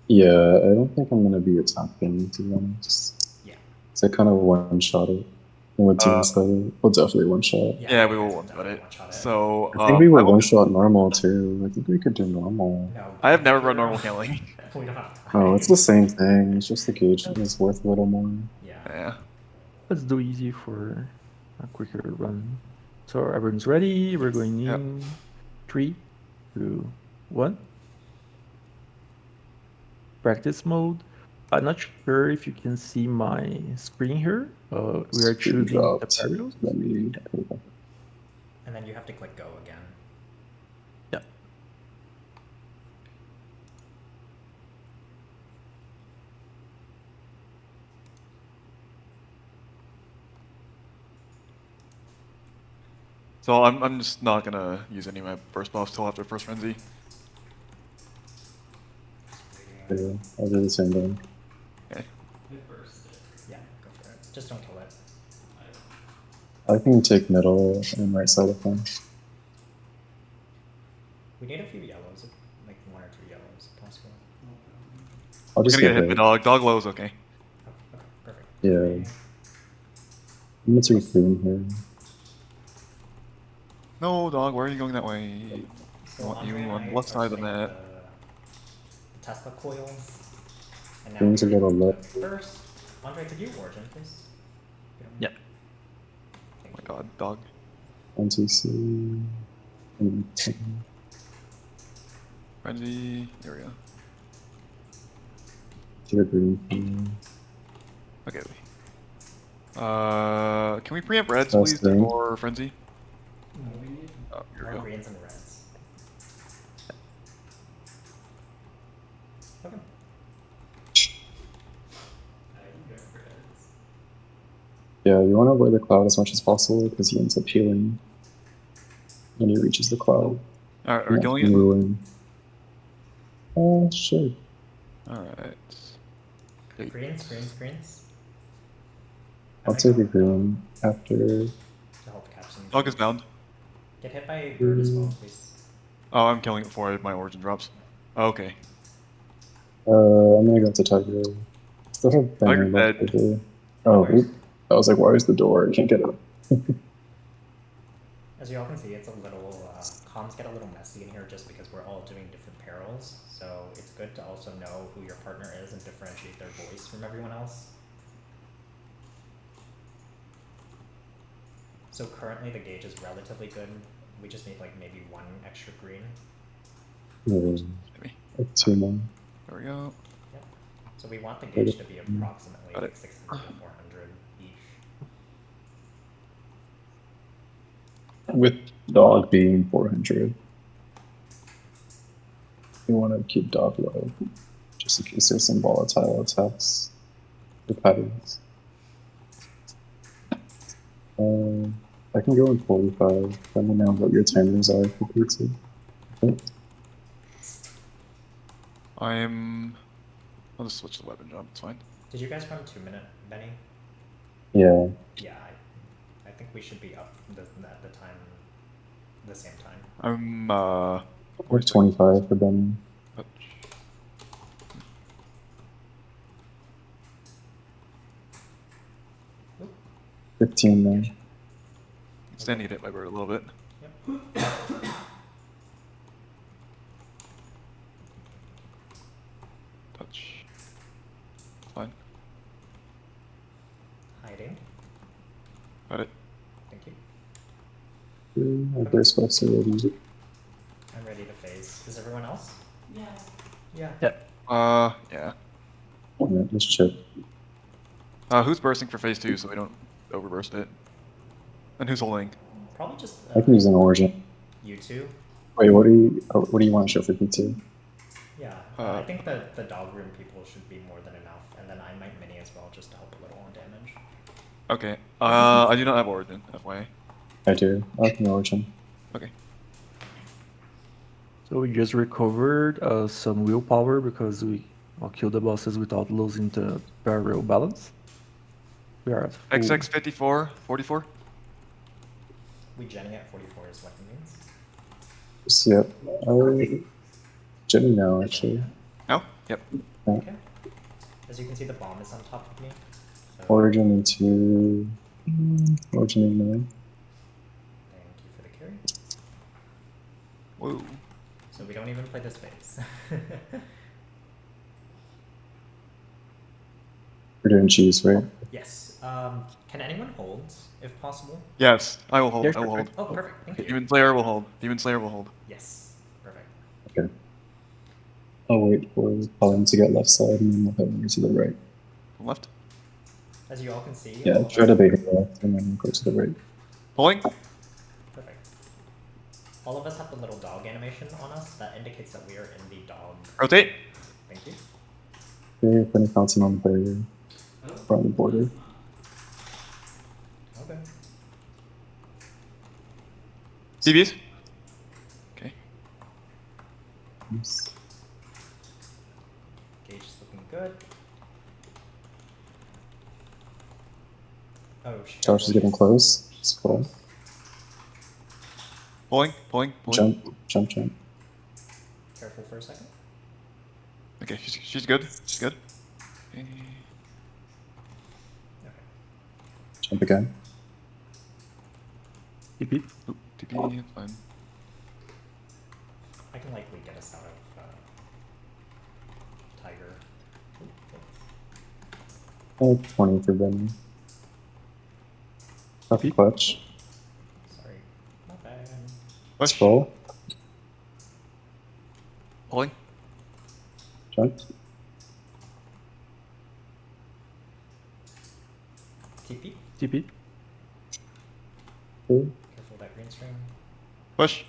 Yeah, I don't think I'm gonna be attacking, to be honest. Yeah. So I kind of one-shot it. And with Team Slayer, we'll definitely one-shot. Yeah, we you will guys one-shot definitely it. one-shot it. So, I think we were I will one-shot normal, too. I think we could do normal. No. I have never you're run normal wrong. Kaling. We don't have time. Oh, it's the same thing. It's just the gauge is worth a little more. Yeah. Yeah. Let's do easy for a quicker run. So everyone's ready. We're going Yep. in 3, 2, 1. Practice mode. I'm not sure if you can see my screen here. We are Screen choosing the dropped. perils. Let me. And then you have to click go again. Yeah. So I'm just not gonna use any of my burst buffs till after first frenzy. Yeah, I'll do the same thing. Okay. Yeah, go for it. Just don't kill it. I can take middle and right side of them. We need a few yellows, like 1 or 2 yellows if possible. I'll We're just gonna get get hit by hit. dog. Dog low is okay. Okay, perfect. Yeah. Okay. I'm gonna take green here. No, dog, why are you going that way? So I want you Andre and on I the left are side of the setting up net. the Tesla coils. And now Green's a we're little able low. to first. Andre, could you origin, please? Yeah. Oh my god, dog. NTC. Frenzy. There we go. Take green here. Okay. Can we preempt reds, That's please, green. for frenzy? Oh, here we More go. greens and reds. Okay. Yeah, you want to avoid the cloud as much as possible because he ends up healing when he reaches the cloud. Alright, are we killing it? Ruin. Oh, sure. Alright. Greens, greens, greens. I'll take a green after. To help catch some. Dog is bound. Get hit by bird as well, please. Oh, I'm killing it before my origin drops. Okay. I'm gonna go to Tiger. Still have Tiger's Banger left dead. over. Oh, oop. I was like, where's the door? I can't get it. As you all can see, it's a little, comms get a little messy in here just because we're all doing different perils. So it's good to also know who your partner is and differentiate their voice from everyone else. So currently the gauge is relatively good. We just need like maybe 1 extra green. Maybe. Like 2 more. There we go. Yep. So we want the gauge to be approximately Got like it. 600 to 400 each. With dog being 400. You want to keep dog low, just in case there's some volatile attacks or patterns. I can go in 45. Let me know what your timers are for pizza. Okay. I'll just switch the weapon jump, it's fine. Did you guys run 2-minute, Benny? Yeah. Yeah, I think we should be up at the time, the same time. I'm, We're 25 for Benny. touch. 15 now. Standing hit by bird a little bit. Yep. Touch. Fine. Hiding. Got it. Thank you. My burst buffs are ready. I'm ready to Is everyone else? Yeah. Yeah. Yeah. Oh, yeah, just chip. Who's bursting for phase 2 so we don't overburst it? And who's holding? Probably just I can use an origin. you two. Wait, what do you want to show for P2? Yeah. I think the dog room people should be more than enough, and then I might mini as well just to help a little on damage. Okay. I do not have origin, FYI. I do. I can origin. Okay. So we just recovered some willpower because we killed the bosses without losing the barrel balance. We are at full. XX 54, 44. We Jenny at 44 is what it means. Yep. Jimmy now, actually. Oh, yep. Yeah. Okay. As you can see, the bomb is on top of me. So Origin into origin in there. thank you for the carry. Whoa. So we don't even play this phase. We're doing cheese, right? Yes. Can anyone hold, if possible? Yes, I will hold. Yes, I will sure. hold. Oh, perfect. Thank you. Demon Slayer will hold. Demon Slayer will hold. Yes. Perfect. Okay. I'll wait for Colin to get left side and then we'll head over to the right. Left. As you all can see. Yeah, all of try us- to bait her left and then go to the right. Pulling. Perfect. All of us have the little dog animation on us that indicates that we are in the dog. Rotate. Thank you. Okay, putting fountain on the barrier. From the border. Okay. DBs. Okay. Oops. Gauge is looking good. Oh shit. Josh is getting close. It's cool. Pulling. Jump. Careful for a second. Okay, she's good. She's good. Okay. Okay. Jump again. TP. Oop, TP, it's fine. I can likely get us out of Tiger. Ooh, 20 for Benny. Tough clutch. sorry. Not bad. Let's Push. roll. Pulling. Jump. TP. TP. Okay. Careful of that green string. Push.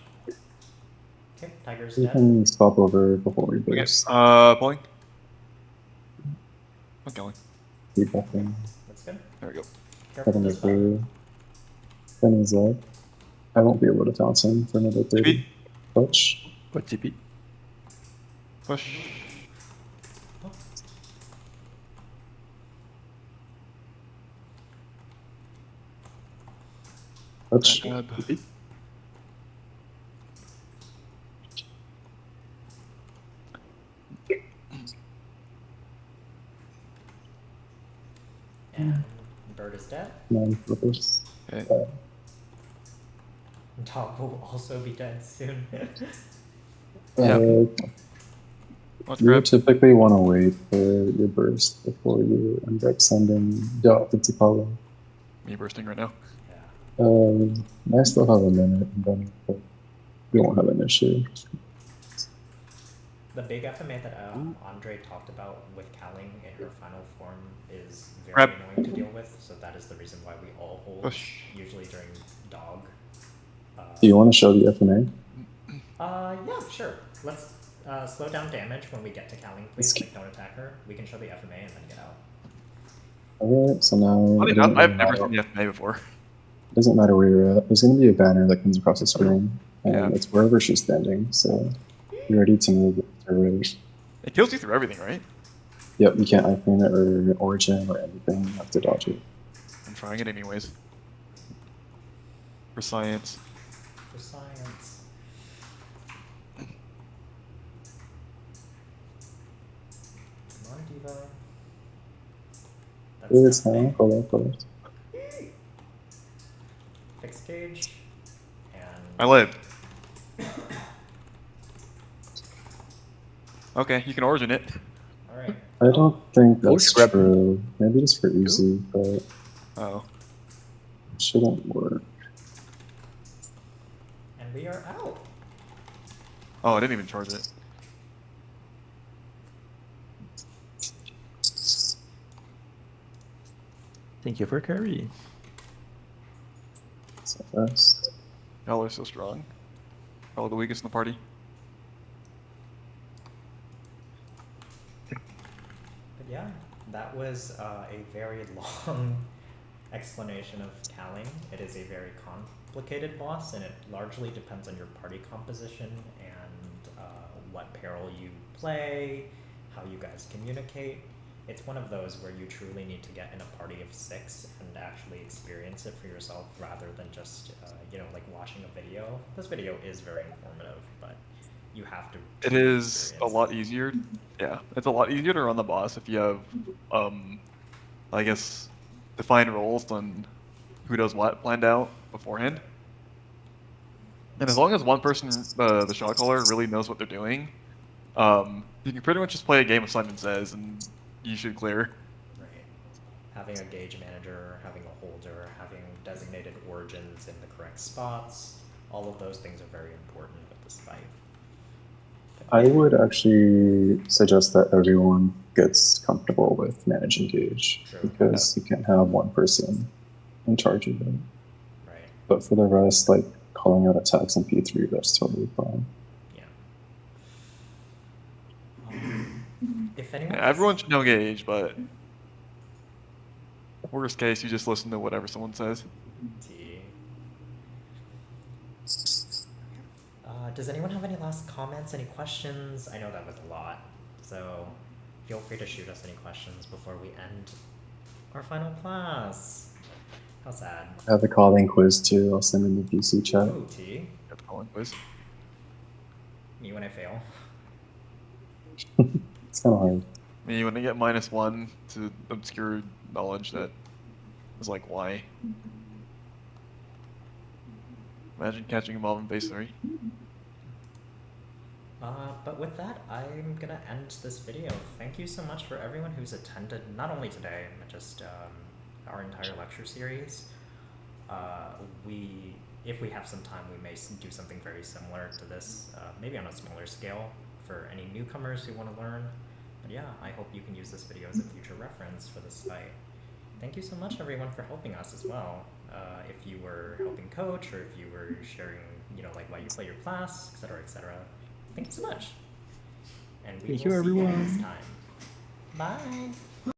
Okay, Tiger's You dead. can swap over before we Okay. burst. Pulling. I'm going. Keep buffing. That's good. There we go. Careful Heading of this fight. over. Benny's up. I won't be able to fountain for another 30. TP. Clutch. What TP? Push. Oh, Clutch. Grab. TP. and Bird is dead. 9 flippers. Okay. Dog will also be dead soon. Yeah. Uh, Let's you grab. typically want to wait for your burst before you end up sending Delta into Kaling. Me bursting right now. Yeah. I still have a minute, and then we won't have an issue. The big FMA that Andre talked about with Kaling in her final form is very Grab. annoying to deal with, so that is the reason why we all hold, Push. usually during dog. Do you want to show the FNA? Yeah, sure. Let's slow down damage when we get to Kaling, please. Like, don't attack her. We can show the FMA and then get out. Alright, so now I it mean, doesn't I've really never matter- seen the FMA before. it doesn't matter where you're at. There's going to be a banner that comes across the screen, and Yeah. it's wherever she's standing, so you're ready to move to her right. It kills you through everything, right? Yep, you can't icon it or origin or anything. You have to dodge it. I'm trying it anyways. For science. For science. Come on, Diva. It's nothing. now. Hold up. Fixed gauge. And I lived. Okay, you can origin it. alright. I don't think that's scrap. true. Maybe just for easy, but Oh. it shouldn't work. And we are out. Oh, I didn't even charge it. Thank you for carry. So fast. Y'all are so strong. Probably the weakest in the party. But yeah, that was a very long explanation of Kaling. It is a very complicated boss, and it largely depends on your party composition and what peril you play, how you guys communicate. It's one of those where you truly need to get in a party of 6 and actually experience it for yourself rather than just, like watching a video. This video is very informative, but you have to It truly is a experience lot it. easier. Yeah, it's a lot easier to run the boss if you have, I guess, defined roles on who does what planned out beforehand. And as long as one person, the shot caller, really knows what they're doing, you can pretty much just play a game of Simon Says, and you should clear. Right. Having a gauge manager, having a holder, having designated origins in the correct spots, all of those things are very important with this fight. I would actually suggest that everyone gets comfortable with managing gauge True. because you can't have one person in charge of it. Right. But for the rest, like calling out attacks in P3, that's totally fine. Yeah. If anyone Yeah, everyone should know gauge, but worst case, you just listen to whatever someone says. T. Does anyone have any last comments, any questions? I know that was a lot, so feel free to shoot us any questions before we end our final class. How sad. I have the calling quiz too. I'll send in the PC chat. Ooh, T. Got the calling quiz. Me when I fail. It's kind of hard. Me when I get -1 to obscure knowledge that is like, why? Imagine catching a mob in base 3. But with that, I'm gonna end this video. Thank you so much for everyone who's attended, not only today, but just our entire lecture series. If we have some time, we may do something very similar to this, maybe on a smaller scale for any newcomers who want to learn. But yeah, I hope you can use this video as a future reference for this fight. Thank you so much, everyone, for helping us as well. If you were helping coach, or if you were sharing, like why you play your class, etc., etc. Thank you so much. And we Thank will you, see you everyone. next time. Bye.